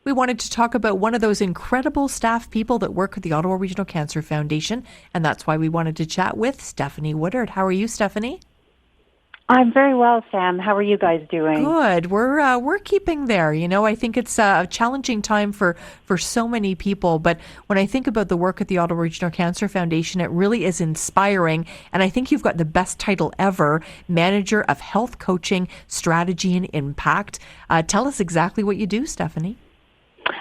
we wanted to talk about one of those incredible staff people that work at the Ottawa Regional Cancer Foundation, and that's why we wanted to chat with Stephanie Woodard. How are you, Stephanie? I'm very well, Sam. How are you guys doing? Good. We're keeping there. You know, I think it's a challenging time for so many people. But when I think about the work at the Ottawa Regional Cancer Foundation, it really is inspiring. And I think you've got the best title ever, Manager of Health Coaching, Strategy and Impact. Tell us exactly what you do, Stephanie.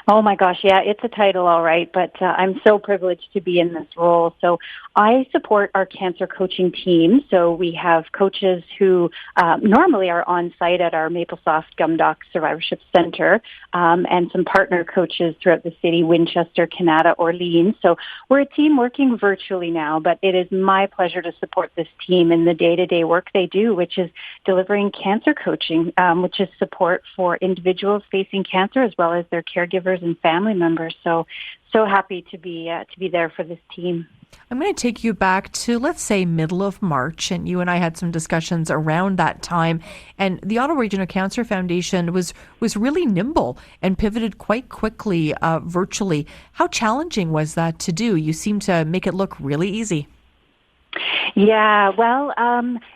Oh my gosh, yeah, it's a title, all right, but I'm so privileged to be in this role. So I support our cancer coaching team. So we have coaches who normally are on site at our Maplesoft Gumdock Survivorship Center, and some partner coaches throughout the city, Winchester, Canada, Orleans. So we're a team working virtually now, but it is my pleasure to support this team in the day-to-day work they do, which is delivering cancer coaching, which is support for individuals facing cancer as well as their caregivers and family members. So happy to be there for this team. I'm going to take you back to, let's say, middle of March, and you and I had some discussions around that time. And the Ottawa Regional Cancer Foundation was really nimble and pivoted quite quickly virtually. How challenging was that to do? You seem to make it look really easy. Yeah, well,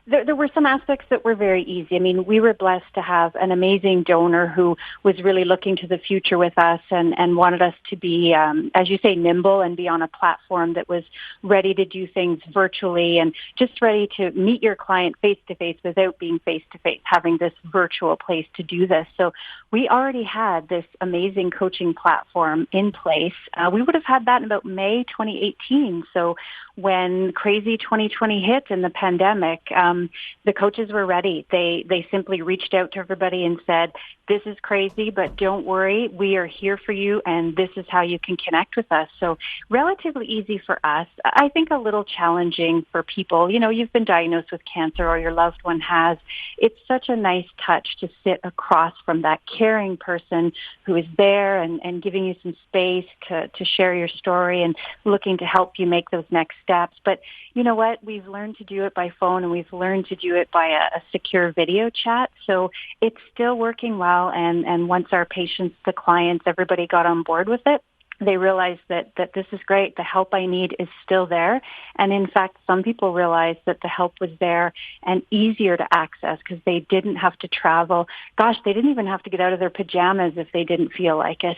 there were some aspects that were very easy. I mean, we were blessed to have an amazing donor who was really looking to the future with us and wanted us to be, as you say, nimble and be on a platform that was ready to do things virtually and just ready to meet your client face-to-face without being face-to-face, having this virtual place to do this. So we already had this amazing coaching platform in place. We would have had that in about May 2018. So when crazy 2020 hit and the pandemic, the coaches were ready. They simply reached out to everybody and said, this is crazy, but don't worry, we are here for you, and this is how you can connect with us. So relatively easy for us. I think a little challenging for people. You know, you've been diagnosed with cancer or your loved one has. It's such a nice touch to sit across from that caring person who is there and giving you some space to share your story and looking to help you make those next steps. But you know what? We've learned to do it by phone, and we've learned to do it by a secure video chat. So it's still working well. And once our patients, the clients, everybody got on board with it, they realized that this is great. The help I need is still there. And in fact, some people realized that the help was there and easier to access because they didn't have to travel. Gosh, they didn't even have to get out of their pajamas if they didn't feel like it.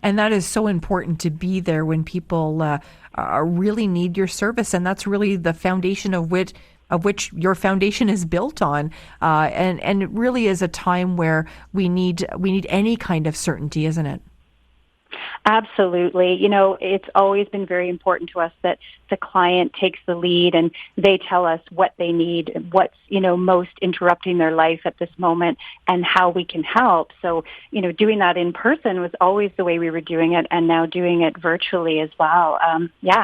And that is so important, to be there when people really need your service. And that's really the foundation of which your foundation is built on. And it really is a time where we need any kind of certainty, isn't it? Absolutely. You know, it's always been very important to us that the client takes the lead and they tell us what they need, what's, most interrupting their life at this moment and how we can help. So, doing that in person was always the way we were doing it, and now doing it virtually as well.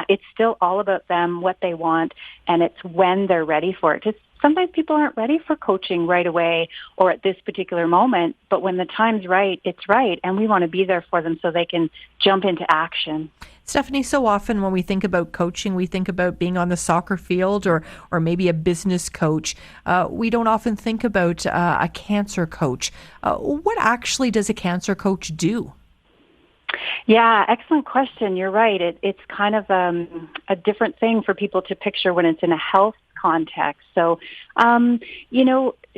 It's still all about them, what they want, and it's when they're ready for it. Just sometimes people aren't ready for coaching right away or at this particular moment, but when the time's right, it's right, and we want to be there for them so they can jump into action. Stephanie, so often when we think about coaching, we think about being on the soccer field or maybe a business coach. We don't often think about a cancer coach. What actually does a cancer coach do? Yeah, excellent question. You're right. It's kind of a different thing for people to picture when it's in a health context. So,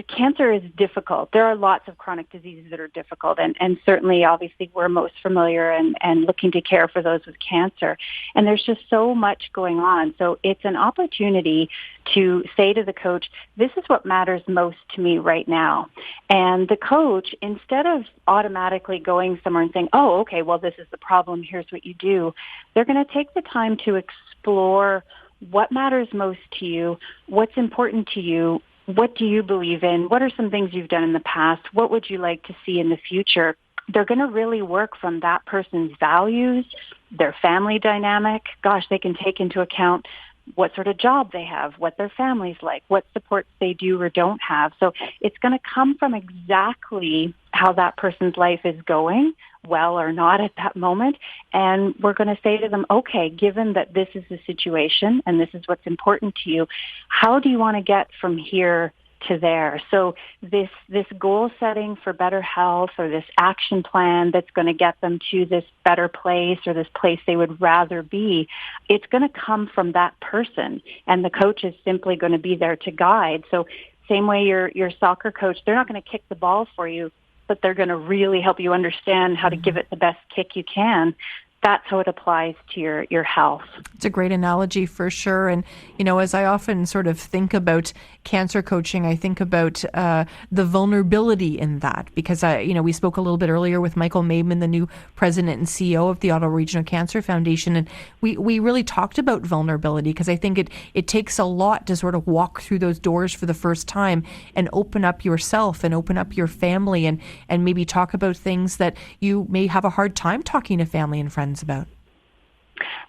cancer is difficult. There are lots of chronic diseases that are difficult, and certainly, obviously, we're most familiar and looking to care for those with cancer. And there's just so much going on. So it's an opportunity to say to the coach, this is what matters most to me right now. And the coach, instead of automatically going somewhere and saying, oh, okay, well, this is the problem, here's what you do, they're going to take the time to explore what matters most to you, what's important to you, what do you believe in, what are some things you've done in the past, what would you like to see in the future. They're going to really work from that person's values, their family dynamic. Gosh, they can take into account what sort of job they have, what their family's like, what supports they do or don't have. So it's going to come from exactly how that person's life is going, well or not at that moment. And we're going to say to them, okay, given that this is the situation and this is what's important to you, how do you want to get from here to there. So this goal setting for better health, or this action plan that's going to get them to this better place or this place they would rather be, it's going to come from that person, and the coach is simply going to be there to guide. So same way your soccer coach, they're not going to kick the ball for you, but they're going to really help you understand how to give it the best kick you can. That's how it applies to your health. It's a great analogy for sure. And, as I often sort of think about cancer coaching, I think about the vulnerability in that, because, we spoke a little bit earlier with Michael Maidman, the new president and CEO of the Ottawa Regional Cancer Foundation. And we really talked about vulnerability, because I think it takes a lot to sort of walk through those doors for the first time and open up yourself and open up your family and maybe talk about things that you may have a hard time talking to family and friends about.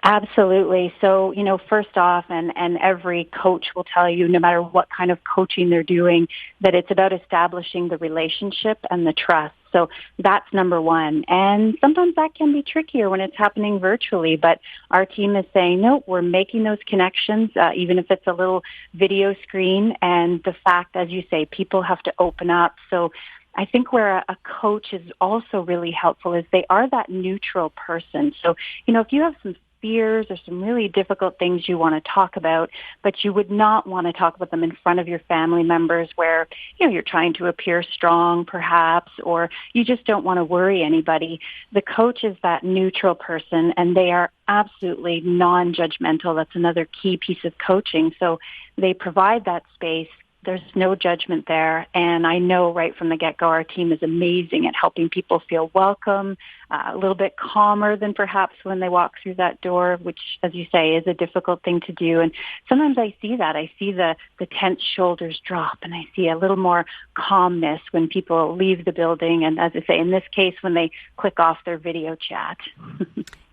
Absolutely. So, first off, and every coach will tell you, no matter what kind of coaching they're doing, that it's about establishing the relationship and the trust. So that's number one. And sometimes that can be trickier when it's happening virtually, but our team is saying, no, we're making those connections, even if it's a little video screen. And the fact, as you say, people have to open up. So I think where a coach is also really helpful is they are that neutral person. So, if you have some fears or some really difficult things you want to talk about, but you would not want to talk about them in front of your family members where, you're trying to appear strong perhaps, or you just don't want to worry anybody. The coach is that neutral person, and they are absolutely non-judgmental. That's another key piece of coaching. So they provide that space. There's no judgment there. And I know right from the get-go, our team is amazing at helping people feel welcome, a little bit calmer than perhaps when they walk through that door, which, as you say, is a difficult thing to do. And sometimes I see that. I see the tense shoulders drop, and I see a little more calmness when people leave the building. And as I say, in this case, when they click off their video chat.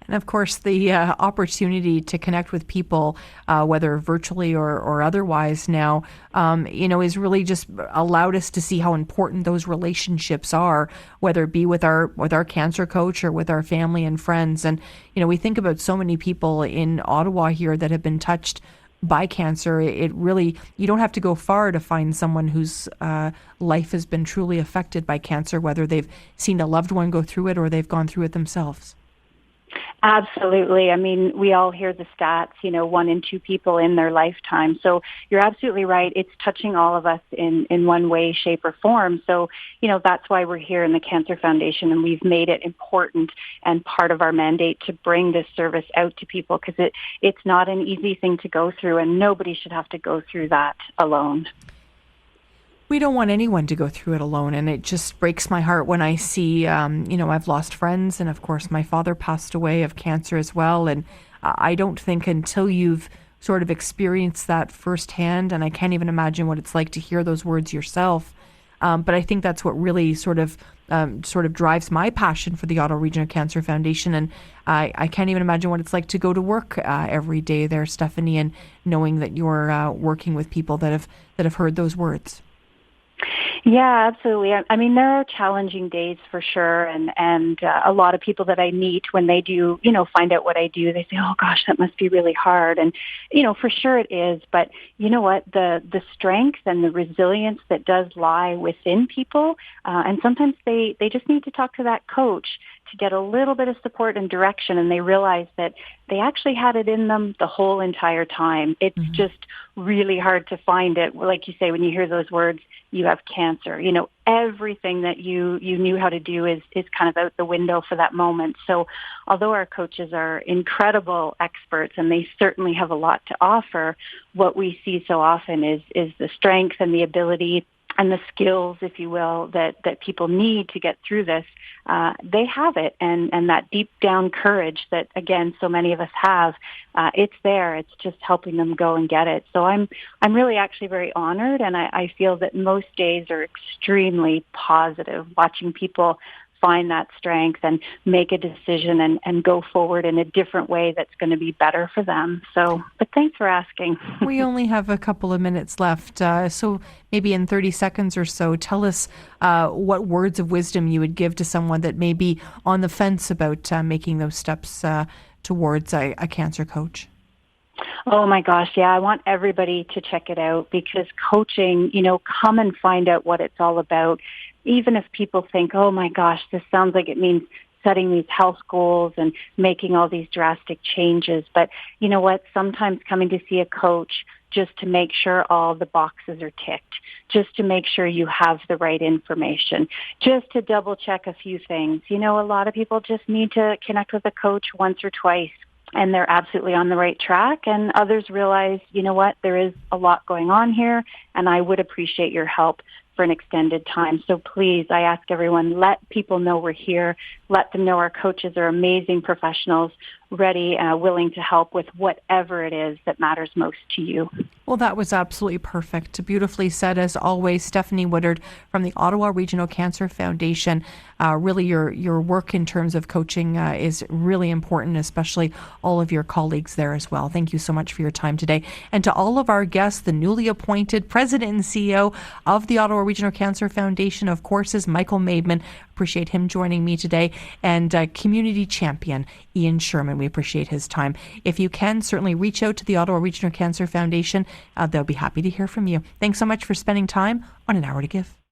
And of course, the opportunity to connect with people, whether virtually or otherwise now, is really just allowed us to see how important those relationships are, whether it be with our cancer coach or with our family and friends. And, we think about so many people in Ottawa here that have been touched by cancer. It really, you don't have to go far to find someone whose life has been truly affected by cancer, whether they've seen a loved one go through it or they've gone through it themselves. Absolutely. I mean, we all hear the stats, 1 in 2 people in their lifetime. So you're absolutely right. It's touching all of us in one way, shape, or form. So, that's why we're here in the Cancer Foundation, and we've made it important and part of our mandate to bring this service out to people, because it's not an easy thing to go through, and nobody should have to go through that alone. We don't want anyone to go through it alone, and it just breaks my heart when I see, I've lost friends, and of course my father passed away of cancer as well, and I don't think until you've sort of experienced that firsthand, and I can't even imagine what it's like to hear those words yourself, but I think that's what really sort of drives my passion for the Ottawa Regional Cancer Foundation, and I can't even imagine what it's like to go to work every day there, Stephanie, and knowing that you're working with people that have heard those words. Yeah, absolutely. I mean, there are challenging days for sure, and a lot of people that I meet, when they do, find out what I do, they say, "Oh gosh, that must be really hard." And for sure it is. But you know what? The strength and the resilience that does lie within people, and sometimes they just need to talk to that coach to get a little bit of support and direction, and they realize that they actually had it in them the whole entire time. It's just really hard to find it. Like you say, when you hear those words, you have cancer. Everything that you knew how to do is kind of out the window for that moment. So although our coaches are incredible experts and they certainly have a lot to offer, what we see so often is the strength and the ability and the skills, if you will, that people need to get through this. They have it, and that deep down courage that, again, so many of us have, it's there. It's just helping them go and get it. So I'm really actually very honored, and I feel that most days are extremely positive, watching people find that strength and make a decision and go forward in a different way that's going to be better for them. So, but thanks for asking. We only have a couple of minutes left. So maybe in 30 seconds or so, tell us what words of wisdom you would give to someone that may be on the fence about making those steps towards a cancer coach. Oh my gosh, yeah, I want everybody to check it out because coaching, come and find out what it's all about. Even if people think, oh my gosh, this sounds like it means setting these health goals and making all these drastic changes. But you know what? Sometimes coming to see a coach just to make sure all the boxes are ticked, just to make sure you have the right information, just to double check a few things. A lot of people just need to connect with a coach once or twice and they're absolutely on the right track. And others realize, you know what, there is a lot going on here and I would appreciate your help for an extended time. So please, I ask everyone, let people know we're here. Let them know our coaches are amazing professionals, ready, willing to help with whatever it is that matters most to you. Well, that was absolutely perfect. Beautifully said, as always. Stephanie Woodard from the Ottawa Regional Cancer Foundation. Really, your work in terms of coaching is really important, especially all of your colleagues there as well. Thank you so much for your time today. And to all of our guests, the newly appointed President and CEO of the Ottawa Regional Cancer Foundation, of course, is Michael Maidman. Appreciate him joining me today. And community champion Ian Sherman. We appreciate his time. If you can, certainly reach out to the Ottawa Regional Cancer Foundation. They'll be happy to hear from you. Thanks so much for spending time on An Hour to Give.